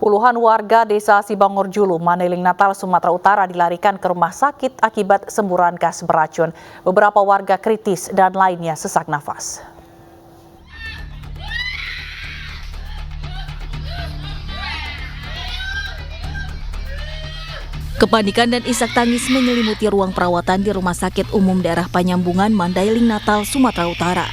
Puluhan warga desa Sibangorjulu, Mandailing Natal, Sumatera Utara dilarikan ke rumah sakit akibat semburan gas beracun. Beberapa warga kritis dan lainnya sesak nafas. Kepanikan dan isak tangis menyelimuti ruang perawatan di Rumah Sakit Umum Daerah Panyambungan, Mandailing Natal, Sumatera Utara.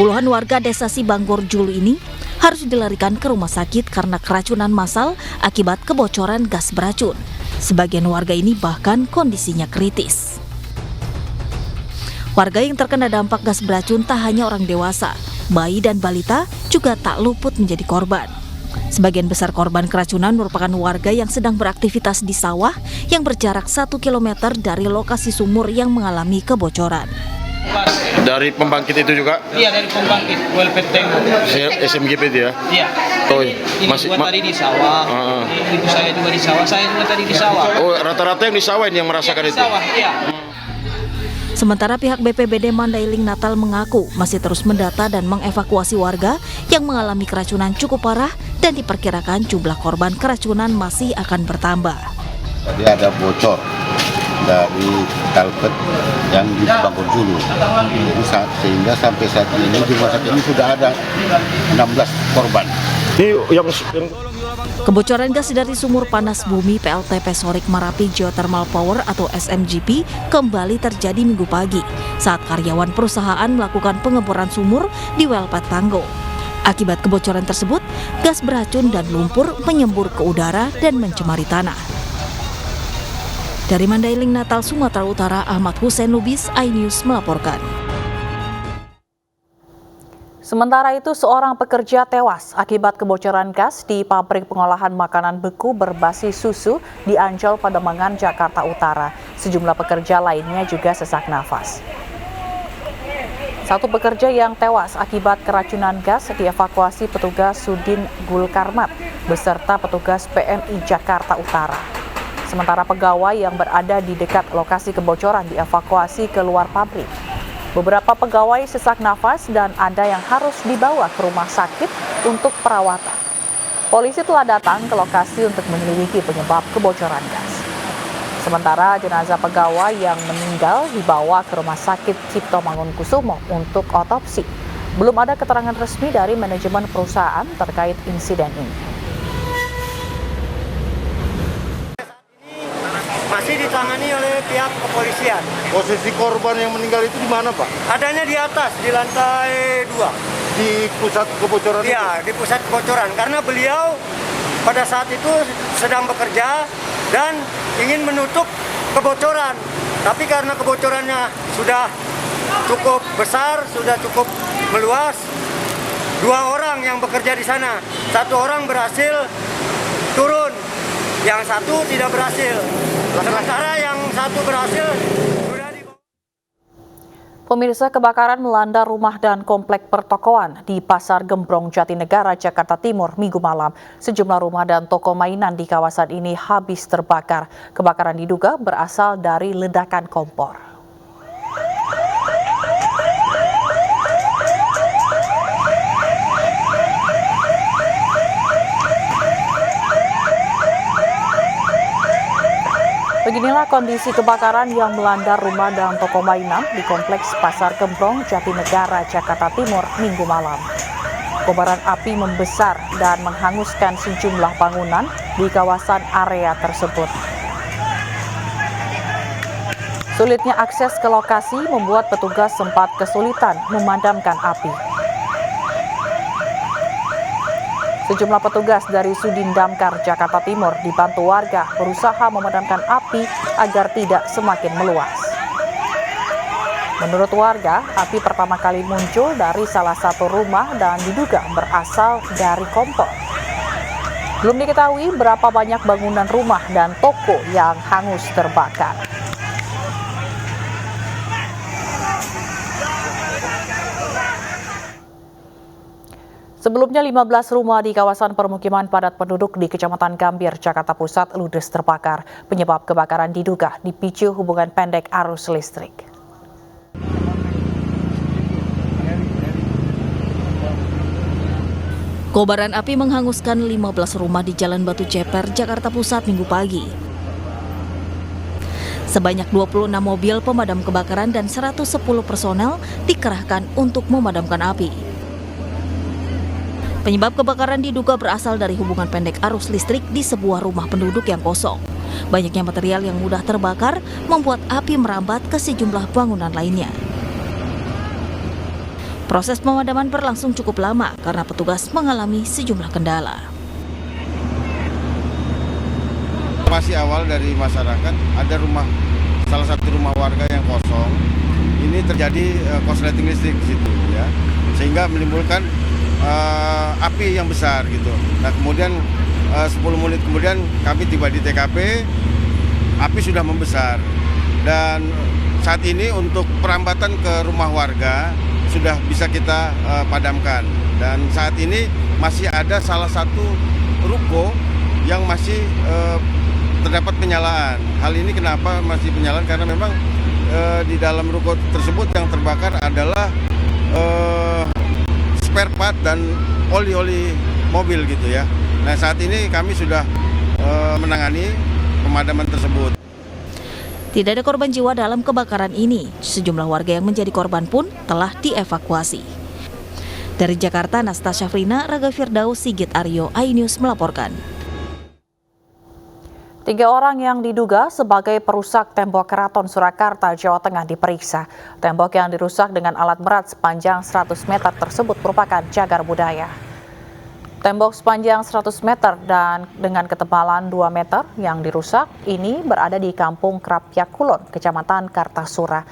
Puluhan warga desa Sibangorjulu ini harus dilarikan ke rumah sakit karena keracunan massal akibat kebocoran gas beracun. Sebagian warga ini bahkan kondisinya kritis. Warga yang terkena dampak gas beracun tak hanya orang dewasa, bayi dan balita juga tak luput menjadi korban. Sebagian besar korban keracunan merupakan warga yang sedang beraktivitas di sawah yang berjarak 1 km dari lokasi sumur yang mengalami kebocoran. Dari pembangkit itu juga? Iya, dari pembangkit WLPT SMGP itu ya? Iya. Oh, ini masih tadi di sawah. Ibu saya juga di sawah, saya juga tadi di sawah. Oh, rata-rata yang di sawah ini yang merasakan di itu? Sawah, iya. Sementara pihak BPBD Mandailing Natal mengaku masih terus mendata dan mengevakuasi warga yang mengalami keracunan cukup parah dan diperkirakan jumlah korban keracunan masih akan bertambah. Tadi ada bocor dari kalpet yang di Sibangorjulu, sehingga sampai saat ini di rumah sakit ini sudah ada 16 korban. Ini yang Kebocoran gas dari sumur panas bumi PLTP Sorik Marapi Geothermal Power atau SMGP kembali terjadi Minggu pagi saat karyawan perusahaan melakukan pengeboran sumur di Welpet Tanggo. Akibat kebocoran tersebut, gas beracun dan lumpur menyembur ke udara dan mencemari tanah. Dari Mandailing Natal, Sumatera Utara, Ahmad Hussein Lubis, iNews melaporkan. Sementara itu, seorang pekerja tewas akibat kebocoran gas di pabrik pengolahan makanan beku berbasis susu di Ancol, Pademangan, Jakarta Utara. Sejumlah pekerja lainnya juga sesak nafas. Satu pekerja yang tewas akibat keracunan gas dievakuasi petugas Sudin Gulkarmat beserta petugas PMI Jakarta Utara. Sementara pegawai yang berada di dekat lokasi kebocoran dievakuasi ke luar pabrik. Beberapa pegawai sesak nafas dan ada yang harus dibawa ke rumah sakit untuk perawatan. Polisi telah datang ke lokasi untuk menyelidiki penyebab kebocoran gas. Sementara jenazah pegawai yang meninggal dibawa ke Rumah Sakit Cipto Mangunkusumo untuk otopsi. Belum ada keterangan resmi dari manajemen perusahaan terkait insiden ini. Masih ditangani oleh pihak kepolisian. Posisi korban yang meninggal itu di mana, Pak? Adanya di atas, di lantai 2. Di pusat kebocoran? Iya, di pusat kebocoran. Karena beliau pada saat itu sedang bekerja dan ingin menutup kebocoran. Tapi karena kebocorannya sudah cukup besar, sudah cukup meluas, 2 orang yang bekerja di sana. 1 orang berhasil turun, yang 1 tidak berhasil. Sementara yang 1 berhasil sudah di... Pemirsa, kebakaran melanda rumah dan komplek pertokoan di Pasar Gembrong, Jatinegara, Jakarta Timur, Minggu malam. Sejumlah rumah dan toko mainan di kawasan ini habis terbakar. Kebakaran diduga berasal dari ledakan kompor. Beginilah kondisi kebakaran yang melanda rumah dan toko mainan di Kompleks Pasar Gembrong, Jatinegara, Jakarta Timur, Minggu malam. Kobaran api membesar dan menghanguskan sejumlah bangunan di kawasan area tersebut. Sulitnya akses ke lokasi membuat petugas sempat kesulitan memadamkan api. Sejumlah petugas dari Sudin Damkar Jakarta Timur dibantu warga berusaha memadamkan api agar tidak semakin meluas. Menurut warga, api pertama kali muncul dari salah satu rumah dan diduga berasal dari kompor. Belum diketahui berapa banyak bangunan rumah dan toko yang hangus terbakar. Sebelumnya 15 rumah di kawasan permukiman padat penduduk di Kecamatan Gambir, Jakarta Pusat ludes terbakar. Penyebab kebakaran diduga dipicu hubungan pendek arus listrik. Kobaran api menghanguskan 15 rumah di Jalan Batu Ceper, Jakarta Pusat Minggu pagi. Sebanyak 26 mobil pemadam kebakaran dan 110 personel dikerahkan untuk memadamkan api. Penyebab kebakaran diduga berasal dari hubungan pendek arus listrik di sebuah rumah penduduk yang kosong. Banyaknya material yang mudah terbakar membuat api merambat ke sejumlah bangunan lainnya. Proses pemadaman berlangsung cukup lama karena petugas mengalami sejumlah kendala. Informasi awal dari masyarakat ada salah satu rumah warga yang kosong. Ini terjadi korsleting listrik di situ ya, sehingga menimbulkan api yang besar gitu. Nah kemudian 10 menit kemudian kami tiba di TKP, api sudah membesar dan saat ini untuk perambatan ke rumah warga sudah bisa kita padamkan, dan saat ini masih ada salah satu ruko yang masih terdapat penyalaan. Hal ini kenapa masih penyalaan? Karena memang di dalam ruko tersebut yang terbakar adalah spare part dan oli-oli mobil gitu ya. Nah saat ini kami sudah menangani pemadaman tersebut. Tidak ada korban jiwa dalam kebakaran ini. Sejumlah warga yang menjadi korban pun telah dievakuasi. Dari Jakarta, Nastasya Frina, Raga Firdaus, Sigit Aryo, iNews melaporkan. 3 orang yang diduga sebagai perusak tembok Keraton Surakarta, Jawa Tengah diperiksa. Tembok yang dirusak dengan alat berat sepanjang 100 meter tersebut merupakan cagar budaya. Tembok sepanjang 100 meter dan dengan ketebalan 2 meter yang dirusak ini berada di Kampung Krapyak Kulon, Kecamatan Kartasura.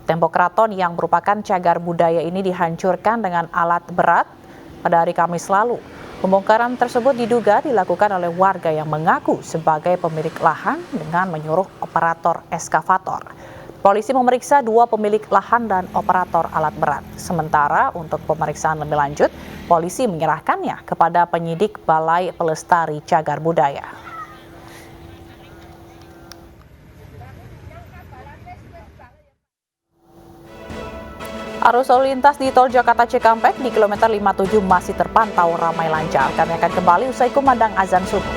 Tembok keraton yang merupakan cagar budaya ini dihancurkan dengan alat berat pada hari Kamis lalu. Pembongkaran tersebut diduga dilakukan oleh warga yang mengaku sebagai pemilik lahan dengan menyuruh operator eskavator. Polisi memeriksa 2 pemilik lahan dan operator alat berat. Sementara untuk pemeriksaan lebih lanjut, polisi menyerahkannya kepada penyidik Balai Pelestari Cagar Budaya. Arus lalu lintas di Tol Jakarta Cikampek di kilometer 57 masih terpantau ramai lancar. Kami akan kembali usai kumandang azan subuh.